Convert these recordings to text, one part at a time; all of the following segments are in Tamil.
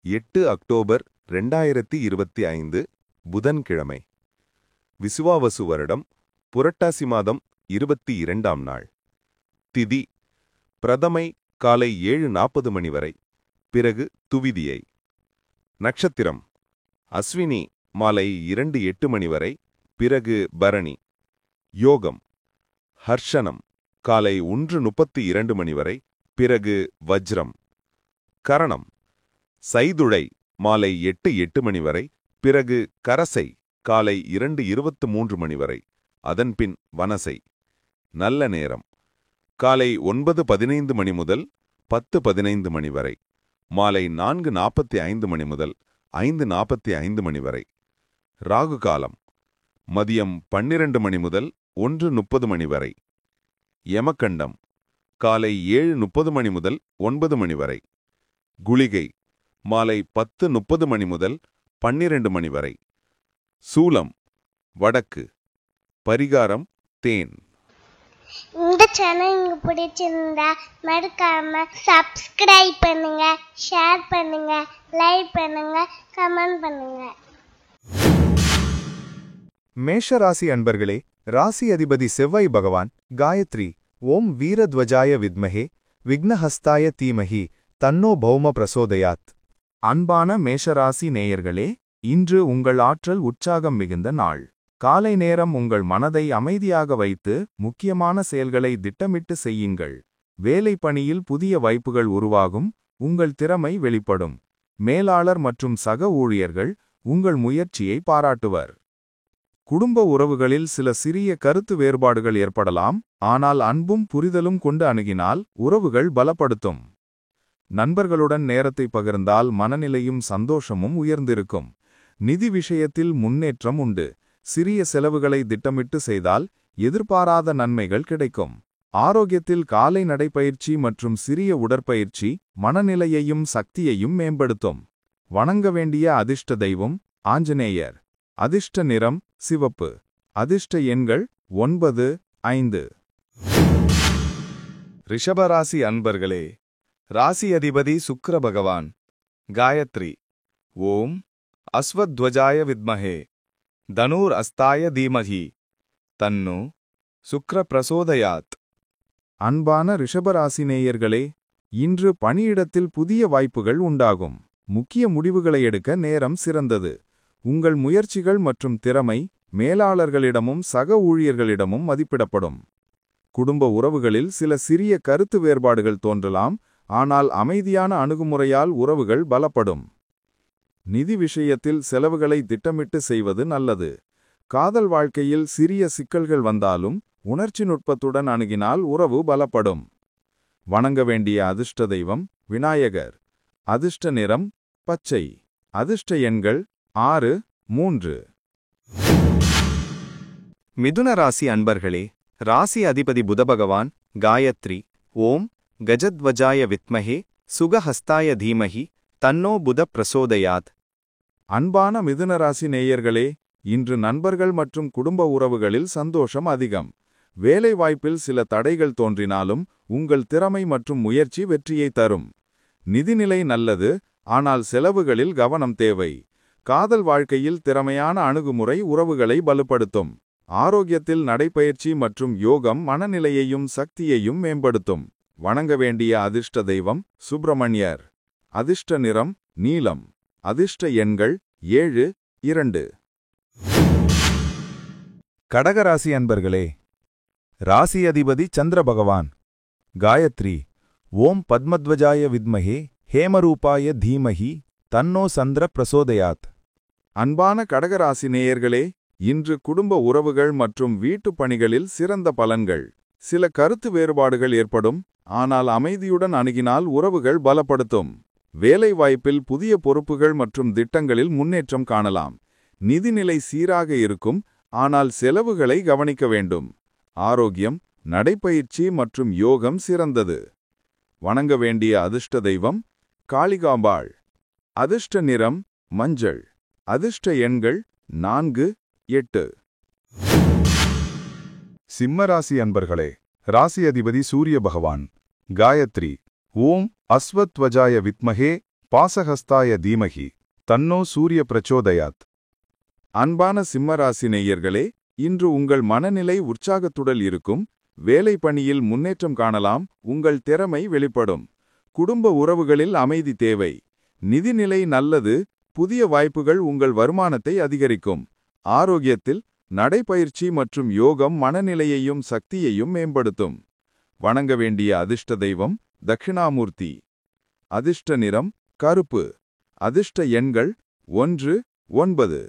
8 அக்டோபர் 2025 புதன்கிழமை. விசுவாவசு வருடம் புரட்டாசி மாதம் 22ஆம் நாள். திதி பிரதமை காலை 7:40 மணி வரை, பிறகு துவிதியை. நட்சத்திரம் அஸ்வினி மாலை 2:08 மணி வரை, பிறகு பரணி. யோகம் ஹர்ஷனம் காலை 1:32 மணி வரை, பிறகு வஜ்ரம். கரணம் சைதுளை மாலை 8:08 மணி வரை, பிறகு கரசை காலை 2:23 மணி வரை, அதன்பின் வனசை. நல்ல நேரம் காலை 9:15 மணி முதல் 10:15 மணி வரை, மாலை 4:45 மணி முதல் 5:45 மணி வரை. ராகு காலம் மதியம் 12 மணி முதல் 1:30 மணி வரை. யமகண்டம் காலை 7:30 மணி முதல் 9 மணி வரை. குளிகை மாலை 10:30 மணி முதல் 12 மணி வரை. சூலம் வடக்கு. பரிகாரம் தேன். இந்த சேனல் உங்களுக்கு பிடிச்சிருந்தா மறக்காம சப்ஸ்கிரைப் பண்ணுங்க, ஷேர் பண்ணுங்க, லைக் பண்ணுங்க, கமெண்ட் பண்ணுங்க. மேஷராசி அன்பர்களே, ராசி அதிபதி செவ்வாய் பகவான் காயத்ரி ஓம் வீரத்வஜாய வித்மஹே விக்னஹஸ்தாய தீமஹி தன்னோ பௌம பிரசோதயாத். அன்பான மேஷராசி நேயர்களே, இன்று உங்கள் ஆற்றல் உற்சாகம் மிகுந்த நாள். காலை நேரம் உங்கள் மனதை அமைதியாக வைத்து முக்கியமான செயல்களை திட்டமிட்டு செய்யுங்கள். வேலை பணியில் புதிய வாய்ப்புகள் உருவாகும், உங்கள் திறமை வெளிப்படும். மேலாளர் மற்றும் சக ஊழியர்கள் உங்கள் முயற்சியை பாராட்டுவர். குடும்ப உறவுகளில் சில சிறிய கருத்து வேறுபாடுகள் ஏற்படலாம், ஆனால் அன்பும் புரிதலும் கொண்டு அணுகினால் உறவுகள் பலப்படுத்தும். நண்பர்களுடன் நேரத்தை பகிர்ந்தால் மனநிலையும் சந்தோஷமும் உயர்ந்திருக்கும். நிதி விஷயத்தில் முன்னேற்றம் உண்டு. சிறிய செலவுகளை திட்டமிட்டு செய்தால் எதிர்பாராத நன்மைகள் கிடைக்கும். ஆரோக்கியத்தில் காலை நடைப்பயிற்சி மற்றும் சிறிய உடற்பயிற்சி மனநிலையையும் சக்தியையும் மேம்படுத்தும். வணங்க வேண்டிய அதிர்ஷ்ட தெய்வம் ஆஞ்சநேயர். அதிர்ஷ்ட நிறம் சிவப்பு. அதிர்ஷ்ட எண்கள் 9, 5. ரிஷபராசி அன்பர்களே, ராசி அதிபதி சுக்கிர பகவான் காயத்ரி ஓம் அஸ்வத்வஜாய வித்மஹே தனூர் அஸ்தாய தீமஹி தன்னு சுக்ர பிரசோதயாத். அன்பான ரிஷபராசினேயர்களே, இன்று பணியிடத்தில் புதிய வாய்ப்புகள் உண்டாகும். முக்கிய முடிவுகளை எடுக்க நேரம் சிறந்தது. உங்கள் முயற்சிகள் மற்றும் திறமை மேலாளர்களிடமும் சக ஊழியர்களிடமும் மதிப்பிடப்படும். குடும்ப உறவுகளில் சில சிறிய கருத்து வேறுபாடுகள் தோன்றலாம், ஆனால் அமைதியான அணுகுமுறையால் உறவுகள் பலப்படும். நிதி விஷயத்தில் செலவுகளை திட்டமிட்டு செய்வது நல்லது. காதல் வாழ்க்கையில் சிறிய சிக்கல்கள் வந்தாலும் உணர்ச்சி நுட்பத்துடன் அணுகினால் உறவு பலப்படும். வணங்க வேண்டிய அதிர்ஷ்ட தெய்வம் விநாயகர். அதிர்ஷ்ட நிறம் பச்சை. அதிர்ஷ்ட எண்கள் 6, 3. மிதுன ராசி அன்பர்களே, ராசி அதிபதி புதபகவான் காயத்ரி ஓம் கஜத்வஜாய வித்மஹே சுகஹஸ்தாய தீமஹி தன்னோ புத பிரசோதயாத். அன்பான மிதுனராசி நேயர்களே, இன்று நண்பர்கள் மற்றும் குடும்ப உறவுகளில் சந்தோஷம் அதிகம். வேலைவாய்ப்பில் சில தடைகள் தோன்றினாலும் உங்கள் திறமை மற்றும் முயற்சி வெற்றியை தரும். நிதிநிலை நல்லது, ஆனால் செலவுகளில் கவனம் தேவை. காதல் வாழ்க்கையில் திறமையான அணுகுமுறை உறவுகளை பலப்படுத்தும். ஆரோக்கியத்தில் நடைப்பயிற்சி மற்றும் யோகம் மனநிலையையும் சக்தியையும் மேம்படுத்தும். வணங்க வேண்டிய அதிர்ஷ்ட தெய்வம் சுப்பிரமணியர். அதிர்ஷ்ட நிறம் நீலம். அதிர்ஷ்ட எண்கள் 7, 2. கடகராசி அன்பர்களே, ராசி அதிபதி சந்திர பகவான் காயத்ரி ஓம் பத்மத்வஜாய வித்மஹே ஹேமரூபாய தீமஹி தன்னோ சந்திர பிரசோதயாத். அன்பான கடகராசி நேயர்களே, இன்று குடும்ப உறவுகள் மற்றும் வீட்டுப் பணிகளில் சிறந்த பலன்கள். சில கருத்து வேறுபாடுகள் ஏற்படும், ஆனால் அமைதியுடன் அணுகினால் உறவுகள் பலப்படுத்தும். வேலைவாய்ப்பில் புதிய பொறுப்புகள் மற்றும் திட்டங்களில் முன்னேற்றம் காணலாம். நிதிநிலை சீராக இருக்கும், ஆனால் செலவுகளை கவனிக்க வேண்டும். ஆரோக்கியம், நடைப்பயிற்சி மற்றும் யோகம் சிறந்தது. வணங்க வேண்டிய அதிர்ஷ்ட தெய்வம் காளிகாம்பாள். அதிர்ஷ்ட நிறம் மஞ்சள். அதிர்ஷ்ட எண்கள் 4, 8. சிம்மராசி அன்பர்களே, ராசி அதிபதி சூரிய பகவான் காயத்ரி ஓம் அஸ்வத்வஜாய வித்மஹே பாசஹஸ்தாய தீமஹி தன்னோ சூரிய பிரச்சோதயாத். அன்பான சிம்மராசி நேயர்களே, இன்று உங்கள் மனநிலை உற்சாகத்துடன் இருக்கும். வேலை பணியில் முன்னேற்றம் காணலாம். உங்கள் திறமை வெளிப்படும். குடும்ப உறவுகளில் அமைதி தேவை. நிதிநிலை நல்லது. புதிய வாய்ப்புகள் உங்கள் வருமானத்தை அதிகரிக்கும். ஆரோக்கியத்தில் நடைப்பயிற்சி மற்றும் யோகம் மனநிலையையும் சக்தியையும் மேம்படுத்தும். வணங்க வேண்டிய அதிர்ஷ்ட தெய்வம் தட்சிணாமூர்த்தி. அதிர்ஷ்ட நிறம் கருப்பு. அதிர்ஷ்ட எண்கள் 1, 9.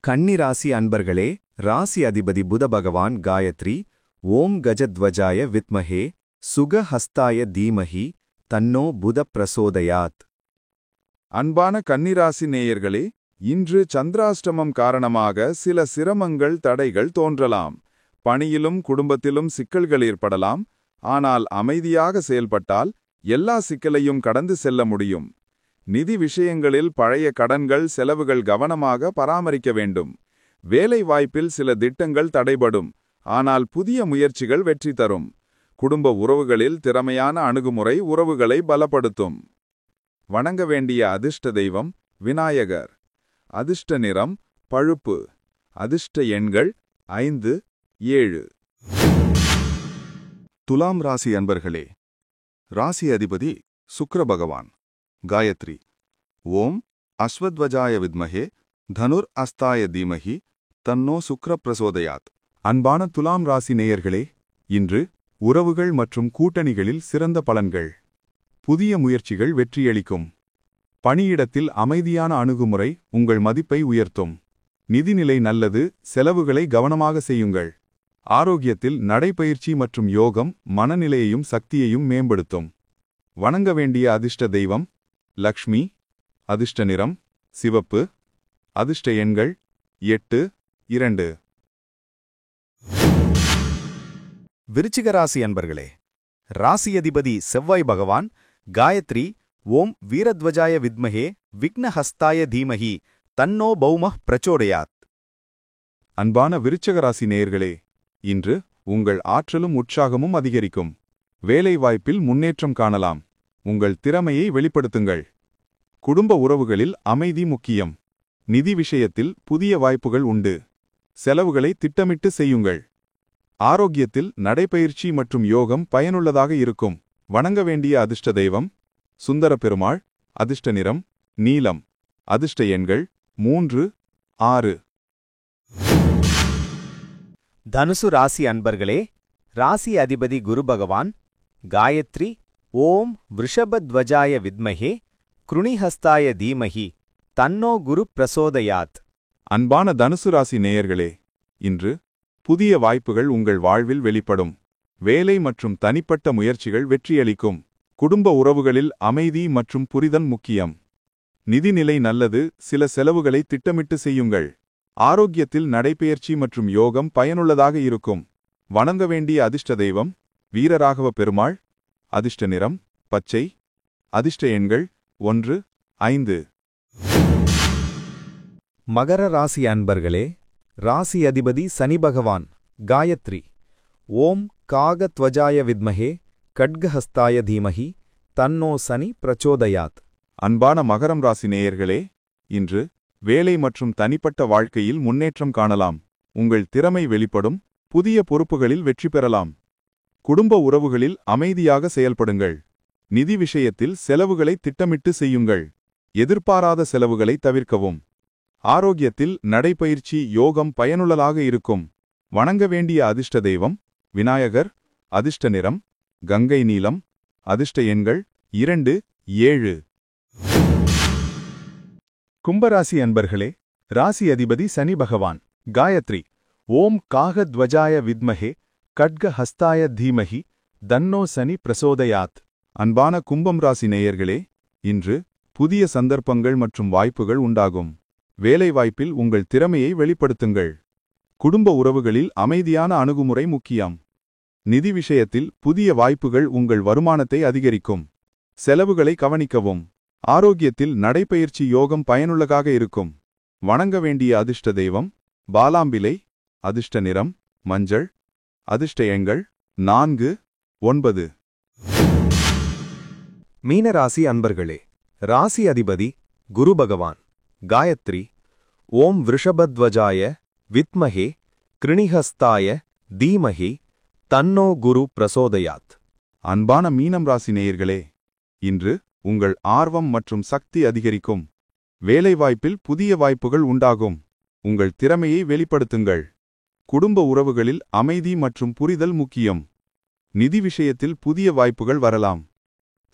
கன்னி ராசி அன்பர்களே, ராசி அதிபதி புத பகவான் காயத்ரி ஓம் கஜத்வஜாய வித்மஹே சுகஹஸ்தாய தீமஹி தன்னோ புத பிரசோதயாத். அன்பான கன்னிராசி நேயர்களே, இன்று சந்திராஷ்டமம் காரணமாக சில சிரமங்கள் தடைகள் தோன்றலாம். பணியிலும் குடும்பத்திலும் சிக்கல்கள் ஏற்படலாம். ஆனால் அமைதியாக செயல்பட்டால் எல்லா சிக்கலையும் கடந்து செல்ல முடியும். நிதி விஷயங்களில் பழைய கடன்கள் செலவுகள் கவனமாக பராமரிக்க வேண்டும். வேலை வாய்ப்பில் சில திட்டங்கள் தடைபடும். ஆனால் புதிய முயற்சிகள் வெற்றி தரும். குடும்ப உறவுகளில் திறமையான அணுகுமுறை உறவுகளை பலப்படுத்தும். வணங்க வேண்டிய அதிர்ஷ்ட தெய்வம் விநாயகர். அதிர்ஷ்ட நிறம் பழுப்பு. அதிர்ஷ்ட எண்கள் 5, 7. துலாம் ராசி அன்பர்களே, ராசி அதிபதி சுக்கிர பகவான் காயத்ரி ஓம் அஸ்வத்வஜாய வித்மஹே தனுர் அஸ்தாய தீமஹி தன்னோ சுக்கிர பிரசோதயாத். அன்பான துலாம் ராசி நேயர்களே, இன்று உறவுகள் மற்றும் கூட்டணிகளில் சிறந்த பலன்கள். புதிய முயற்சிகள் வெற்றியளிக்கும். பணியிடத்தில் அமைதியான அணுகுமுறை உங்கள் மதிப்பை உயர்த்தும். நிதிநிலை நல்லது. செலவுகளை கவனமாக செய்யுங்கள். ஆரோக்கியத்தில் நடைப்பயிற்சி மற்றும் யோகம் மனநிலையையும் சக்தியையும் மேம்படுத்தும். வணங்க வேண்டிய அதிர்ஷ்ட தெய்வம் லக்ஷ்மி. அதிர்ஷ்ட நிறம் சிவப்பு. அதிர்ஷ்ட எண்கள் 8, 2. விருச்சிக ராசி அன்பர்களே, ராசி அதிபதி செவ்வாய் பகவான் காயத்ரி ஓம் வீரத்வஜாய வித்மஹே விக்னஹஸ்தாய தீமஹி தன்னோ பௌமஹ் பிரச்சோதயாத். அன்பான விருச்சிக ராசி நேயர்களே, இன்று உங்கள் ஆற்றலும் உற்சாகமும் அதிகரிக்கும். வேலைவாய்ப்பில் முன்னேற்றம் காணலாம். உங்கள் திறமையை வெளிப்படுத்துங்கள். குடும்ப உறவுகளில் அமைதி முக்கியம். நிதி விஷயத்தில் புதிய வாய்ப்புகள் உண்டு. செலவுகளை திட்டமிட்டு செய்யுங்கள். ஆரோக்கியத்தில் நடைப்பயிற்சி மற்றும் யோகம் பயனுள்ளதாக இருக்கும். வணங்க வேண்டிய அதிர்ஷ்ட தெய்வம் சுந்தர பெருமாள். அதிர்ஷ்ட நிறம் நீலம். அதிர்ஷ்ட எண்கள் 3, 6. தனுசு ராசி அன்பர்களே, ராசி அதிபதி குரு பகவான் காயத்ரி ஓம் விருஷபத்வஜாய வித்மஹே கிருணிஹஸ்தாய தீமஹி தன்னோ குரு பிரசோதயாத். அன்பான தனுசு ராசி நேயர்களே, இன்று புதிய வாய்ப்புகள் உங்கள் வாழ்வில் வெளிப்படும். வேலை மற்றும் தனிப்பட்ட முயற்சிகள் வெற்றியளிக்கும். குடும்ப உறவுகளில் அமைதி மற்றும் புரிதல் முக்கியம். நிதிநிலை நல்லது. சில செலவுகளை திட்டமிட்டு செய்யுங்கள். ஆரோக்கியத்தில் நடைப்பயிற்சி மற்றும் யோகம் பயனுள்ளதாக இருக்கும். வணங்க வேண்டிய அதிர்ஷ்ட தெய்வம் வீரராகவ பெருமாள். அதிர்ஷ்ட நிறம் பச்சை. அதிர்ஷ்ட எண்கள் 1, 5. மகர ராசி அன்பர்களே, ராசி அதிபதி சனி பகவான் காயத்ரி ஓம் காகத்வஜாய வித்மஹே கட்கஹஸ்தாய தீமஹி தன்னோ சனி பிரச்சோதயாத். அன்பான மகரம் ராசி நேயர்களே, இன்று வேலை மற்றும் தனிப்பட்ட வாழ்க்கையில் முன்னேற்றம் காணலாம். உங்கள் திறமை வெளிப்படும். புதிய பொறுப்புகளில் வெற்றி பெறலாம். குடும்ப உறவுகளில் அமைதியாக செயல்படுங்கள். நிதி விஷயத்தில் செலவுகளை திட்டமிட்டு செய்யுங்கள். எதிர்பாராத செலவுகளை தவிர்க்கவும். ஆரோக்கியத்தில் நடைப்பயிற்சி யோகம் பயனுள்ளதாக இருக்கும். வணங்க வேண்டிய அதிர்ஷ்ட தெய்வம் விநாயகர். அதிர்ஷ்ட நிறம் கங்கை நீலம். அதிர்ஷ்ட எண்கள் 2, 7. கும்பராசி அன்பர்களே, ராசி அதிபதி சனி பகவான் காயத்ரி ஓம் காகத்வஜாய வித்மஹே கட்கஹஸ்தாய தீமஹி தன்னோ சனி பிரசோதயாத். அன்பான கும்பம் ராசி நேயர்களே, இன்று புதிய சந்தர்ப்பங்கள் மற்றும் வாய்ப்புகள் உண்டாகும். வேலைவாய்ப்பில் உங்கள் திறமையை வெளிப்படுத்துங்கள். குடும்ப உறவுகளில் அமைதியான அணுகுமுறை முக்கியம். நிதி விஷயத்தில் புதிய வாய்ப்புகள் உங்கள் வருமானத்தை அதிகரிக்கும். செலவுகளை கவனிக்கவும். ஆரோக்கியத்தில் நடைப்பயிற்சி யோகம் பயனுள்ளதாக இருக்கும். வணங்க வேண்டிய அதிர்ஷ்ட தெய்வம் பாலாம்பிலை. அதிர்ஷ்ட நிறம் மஞ்சள். அதிர்ஷ்ட எண்கள் 4, 9. மீனராசி அன்பர்களே, ராசி அதிபதி குரு பகவான். காயத்ரி. ஓம் விருஷபத்வஜாய வித்மஹே கிருணிஹஸ்தாய தீமஹி தன்னோ குரு பிரசோதயாத். அன்பான மீனம் ராசி நேயர்களே, இன்று உங்கள் ஆர்வம் மற்றும் சக்தி அதிகரிக்கும். வேலைவாய்ப்பில் புதிய வாய்ப்புகள் உண்டாகும். உங்கள் திறமையை வெளிப்படுத்துங்கள். குடும்ப உறவுகளில் அமைதி மற்றும் புரிதல் முக்கியம். நிதி விஷயத்தில் புதிய வாய்ப்புகள் வரலாம்.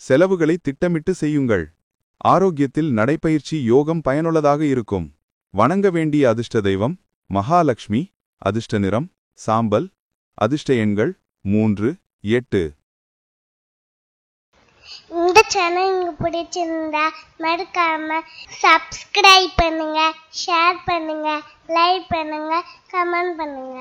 செலவுகளை திட்டமிட்டு செய்யுங்கள். ஆரோக்கியத்தில் நடைப்பயிற்சி யோகம் பயனுள்ளதாக இருக்கும். வணங்க வேண்டிய அதிர்ஷ்ட தெய்வம் மகாலட்சுமி. அதிர்ஷ்ட நிறம் சாம்பல். அதிர்ஷ்ட எண்கள் 3, 8. இந்த சேனல் உங்களுக்கு பிடிச்சிருந்தா மறக்காம சப்ஸ்கிரைப் பண்ணுங்க, ஷேர் பண்ணுங்க, லைக் பண்ணுங்க, கமெண்ட் பண்ணுங்க.